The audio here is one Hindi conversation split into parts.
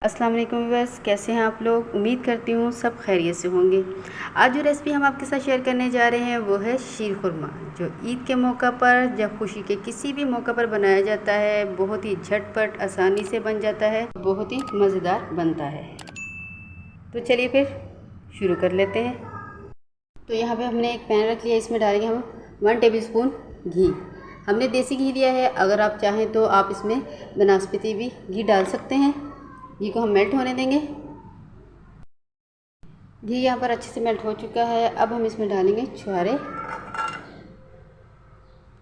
अस्सलाम वालेकुम व्यूअर्स, कैसे हैं आप लोग। उम्मीद करती हूँ सब खैरियत से होंगे। आज जो रेसिपी हम आपके साथ शेयर करने जा रहे हैं वो है शीर खुरमा, जो ईद के मौका पर या खुशी के किसी भी मौका पर बनाया जाता है। बहुत ही झटपट आसानी से बन जाता है, बहुत ही मज़ेदार बनता है। तो चलिए फिर शुरू कर लेते हैं। तो यहाँ पे हमने एक पैन रख लिया, इसमें डालेंगे हम 1 टेबल स्पून घी। हमने देसी घी लिया है, अगर आप चाहें तो आप इसमें बनास्पति भी घी डाल सकते हैं। घी को हम मेल्ट होने देंगे। घी यहाँ पर अच्छे से मेल्ट हो चुका है। अब हम इसमें डालेंगे छुहारे,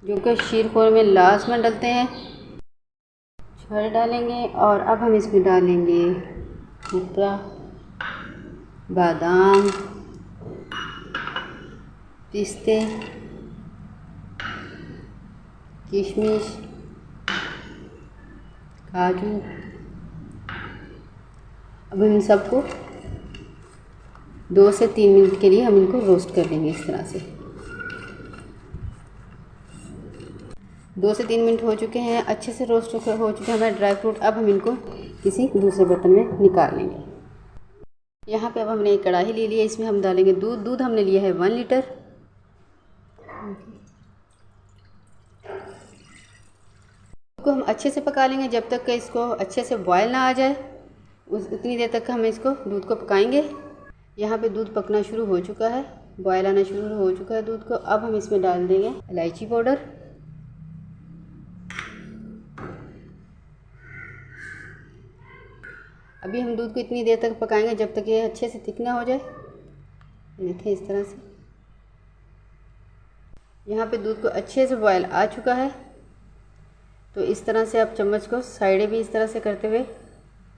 जो कि शीर खुरमा में लास्ट में डलते हैं। छुहारे डालेंगे और अब हम इसमें डालेंगे भुट्टा, बादाम, पिस्ते, किशमिश, काजू। अब हम इन सबको 2 से 3 मिनट के लिए हम इनको रोस्ट कर लेंगे। इस तरह से 2 से 3 मिनट हो चुके हैं, अच्छे से रोस्ट हो चुके हैं हमारे ड्राई फ्रूट। अब हम इनको किसी दूसरे बर्तन में निकाल लेंगे। यहाँ पे अब हमने एक कढ़ाई ले ली है, इसमें हम डालेंगे दूध। दूध हमने लिया है 1 लीटर। को हम अच्छे से पका लेंगे जब तक कि इसको अच्छे से बॉयल ना आ जाए, उतनी देर तक हम इसको दूध को पकाएंगे। यहाँ पे दूध पकना शुरू हो चुका है, बॉयल आना शुरू हो चुका है दूध को। अब हम इसमें डाल देंगे इलायची पाउडर, अभी हम दूध को इतनी देर तक पकाएंगे जब तक ये अच्छे से थिक ना हो जाए। देखें इस तरह से। यहाँ पे दूध को अच्छे से बॉयल आ चुका है, तो इस तरह से आप चम्मच को साइडे भी इस तरह से करते हुए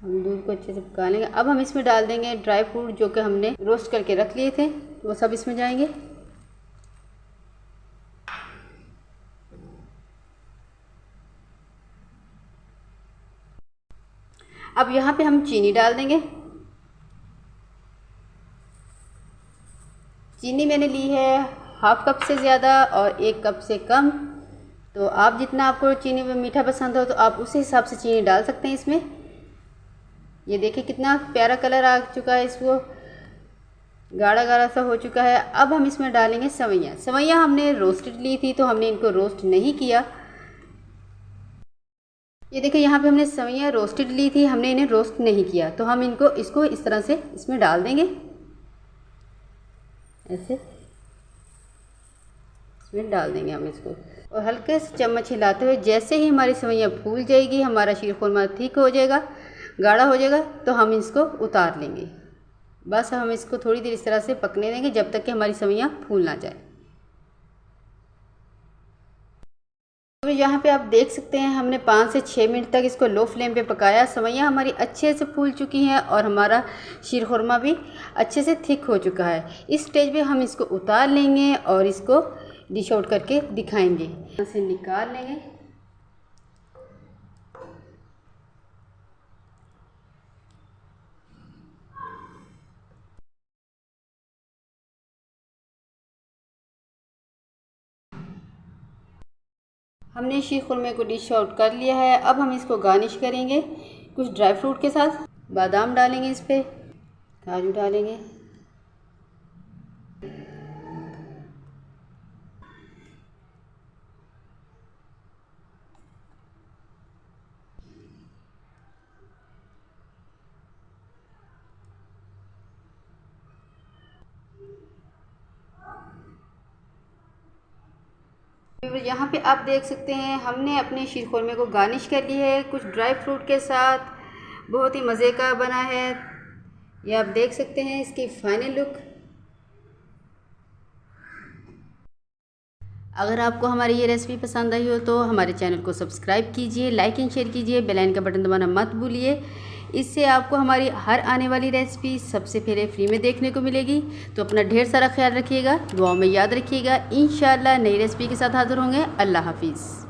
हम दूध को अच्छे से पका लेंगे। अब हम इसमें डाल देंगे ड्राई फ्रूट जो कि हमने रोस्ट करके रख लिए थे, वो सब इसमें जाएंगे। अब यहाँ पे हम चीनी डाल देंगे। चीनी मैंने ली है 1/2 कप से ज़्यादा और 1 कप से कम। तो आप जितना आपको चीनी में मीठा पसंद हो तो आप उसी हिसाब से चीनी डाल सकते हैं इसमें। ये देखिए कितना प्यारा कलर आ चुका है, इसको गाढ़ा गाढ़ा सा हो चुका है। अब हम इसमें डालेंगे सवैयाँ। सवैयाँ हमने रोस्टेड ली थी, तो हमने इनको रोस्ट नहीं किया। ये देखिए यहाँ पे हमने सवैयाँ रोस्टेड ली थी, हमने इन्हें रोस्ट नहीं किया। तो हम इसको इस तरह से इसमें डाल देंगे, ऐसे इसमें डाल देंगे हम इसको, और हल्के से चम्मच हिलाते हुए जैसे ही हमारी सवैयाँ फूल जाएगी, हमारा शीर खुरमा ठीक हो जाएगा, गाढ़ा हो जाएगा, तो हम इसको उतार लेंगे। बस हम इसको थोड़ी देर इस तरह से पकने देंगे जब तक कि हमारी सवैयाँ फूल ना जाए। तो यहाँ पे आप देख सकते हैं हमने 5 से 6 मिनट तक इसको लो फ्लेम पे पकाया। सवैयाँ हमारी अच्छे से फूल चुकी हैं और हमारा शीर खुरमा भी अच्छे से थिक हो चुका है। इस स्टेज पे हम इसको उतार लेंगे और इसको डिश आउट करके दिखाएंगे। यहाँ से निकाल लेंगे। हमने शीर खुरमे को डिश आउट कर लिया है। अब हम इसको गार्निश करेंगे कुछ ड्राई फ्रूट के साथ। बादाम डालेंगे इस पर, काजू डालेंगे, यहाँ पे आप देख सकते हैं हमने अपने शीर खुरमे को गार्निश कर ली है कुछ ड्राई फ्रूट के साथ। बहुत ही मज़े का बना है, ये आप देख सकते हैं इसकी फाइनल लुक। अगर आपको हमारी ये रेसिपी पसंद आई हो तो हमारे चैनल को सब्सक्राइब कीजिए, लाइक एंड शेयर कीजिए, बेल आइकन का बटन दबाना मत भूलिए। इससे आपको हमारी हर आने वाली रेसिपी सबसे पहले फ्री में देखने को मिलेगी। तो अपना ढेर सारा ख्याल रखिएगा, दुआओं में याद रखिएगा। इंशाअल्लाह नई रेसिपी के साथ हाज़िर होंगे। अल्लाह हाफिज़।